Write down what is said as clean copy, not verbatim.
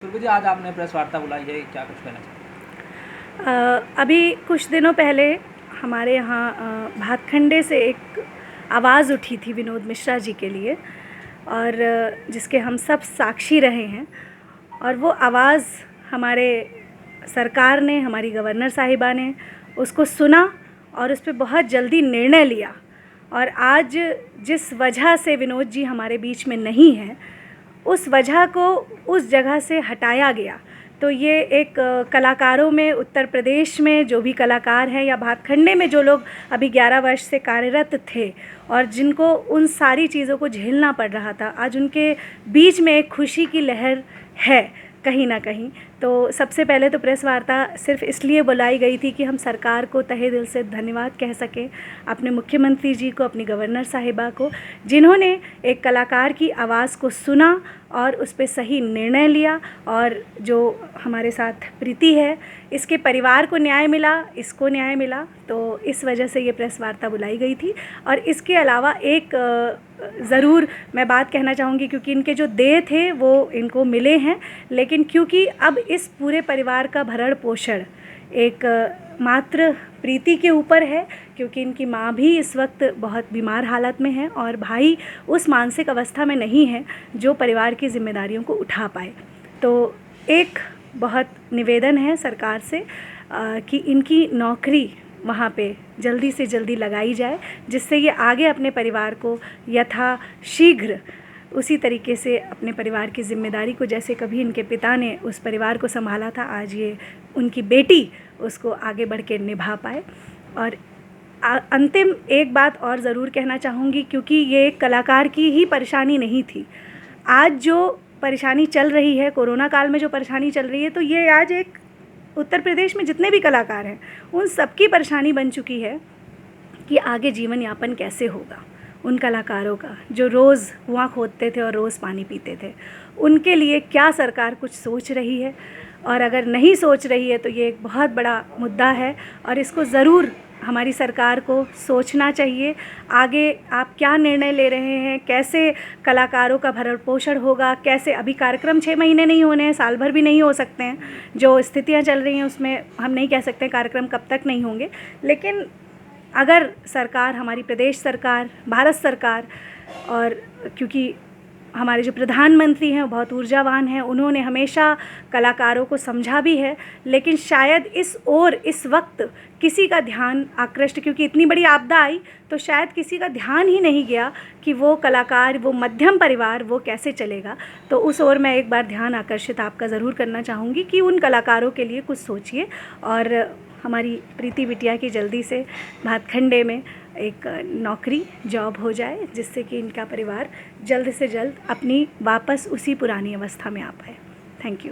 सुरभि जी, आज आपने प्रेस वार्ता बुलाई है, क्या कुछ कहना चाहते अभी कुछ दिनों पहले हमारे यहाँ भातखंडे से एक आवाज़ उठी थी विनोद मिश्रा जी के लिए, और जिसके हम सब साक्षी रहे हैं। और वो आवाज़ हमारे सरकार ने, हमारी गवर्नर साहिबा ने उसको सुना और उस पर बहुत जल्दी निर्णय लिया। और आज जिस वजह से विनोद जी हमारे बीच में नहीं हैं, उस वजह को उस जगह से हटाया गया। तो ये एक कलाकारों में, उत्तर प्रदेश में जो भी कलाकार हैं या भातखंडे में जो लोग अभी 11 वर्ष से कार्यरत थे और जिनको उन सारी चीज़ों को झेलना पड़ रहा था, आज उनके बीच में एक खुशी की लहर है कहीं ना कहीं। तो सबसे पहले तो प्रेस वार्ता सिर्फ इसलिए बुलाई गई थी कि हम सरकार को तहे दिल से धन्यवाद कह सकें, अपने मुख्यमंत्री जी को, अपनी गवर्नर साहिबा को, जिन्होंने एक कलाकार की आवाज़ को सुना और उस पर सही निर्णय लिया। और जो हमारे साथ प्रीति है, इसके परिवार को न्याय मिला, इसको न्याय मिला। तो इस वजह से ये प्रेस वार्ता बुलाई गई थी। और इसके अलावा एक ज़रूर मैं बात कहना चाहूँगी, क्योंकि इनके जो देय थे वो इनको मिले हैं, लेकिन क्योंकि अब इस पूरे परिवार का भरण पोषण एक मात्र प्रीति के ऊपर है, क्योंकि इनकी माँ भी इस वक्त बहुत बीमार हालत में है और भाई उस मानसिक अवस्था में नहीं है जो परिवार की जिम्मेदारियों को उठा पाए। तो एक बहुत निवेदन है सरकार से कि इनकी नौकरी वहाँ पे जल्दी से जल्दी लगाई जाए, जिससे ये आगे अपने परिवार को यथाशीघ्र उसी तरीके से अपने परिवार की जिम्मेदारी को, जैसे कभी इनके पिता ने उस परिवार को संभाला था, आज ये उनकी बेटी उसको आगे बढ़ के निभा पाए। और अंतिम एक बात और ज़रूर कहना चाहूँगी, क्योंकि ये एक कलाकार की ही परेशानी नहीं थी। आज जो परेशानी चल रही है, कोरोना काल में जो परेशानी चल रही है, तो ये आज एक उत्तर प्रदेश में जितने भी कलाकार हैं उन सबकी परेशानी बन चुकी है कि आगे जीवन यापन कैसे होगा। उन कलाकारों का जो रोज़ कुआं खोदते थे और रोज़ पानी पीते थे, उनके लिए क्या सरकार कुछ सोच रही है? और अगर नहीं सोच रही है तो ये एक बहुत बड़ा मुद्दा है और इसको ज़रूर हमारी सरकार को सोचना चाहिए। आगे आप क्या निर्णय ले रहे हैं, कैसे कलाकारों का भरण पोषण होगा, कैसे? अभी कार्यक्रम 6 महीने नहीं होने हैं, साल भर भी नहीं हो सकते हैं। जो स्थितियां चल रही हैं उसमें हम नहीं कह सकते कार्यक्रम कब तक नहीं होंगे, लेकिन अगर सरकार, हमारी प्रदेश सरकार, भारत सरकार, और क्योंकि हमारे जो प्रधानमंत्री हैं वो बहुत ऊर्जावान हैं, उन्होंने हमेशा कलाकारों को समझा भी है, लेकिन शायद इस ओर इस वक्त किसी का ध्यान आकृष्ट, क्योंकि इतनी बड़ी आपदा आई तो शायद किसी का ध्यान ही नहीं गया कि वो कलाकार, वो मध्यम परिवार, वो कैसे चलेगा। तो उस ओर मैं एक बार ध्यान आकर्षित आपका ज़रूर करना चाहूँगी कि उन कलाकारों के लिए कुछ सोचिए और हमारी प्रीति बिटिया की जल्दी से भातखंडे में एक नौकरी, जॉब हो जाए, जिससे कि इनका परिवार जल्द से जल्द अपनी वापस उसी पुरानी अवस्था में आ पाए। Thank you.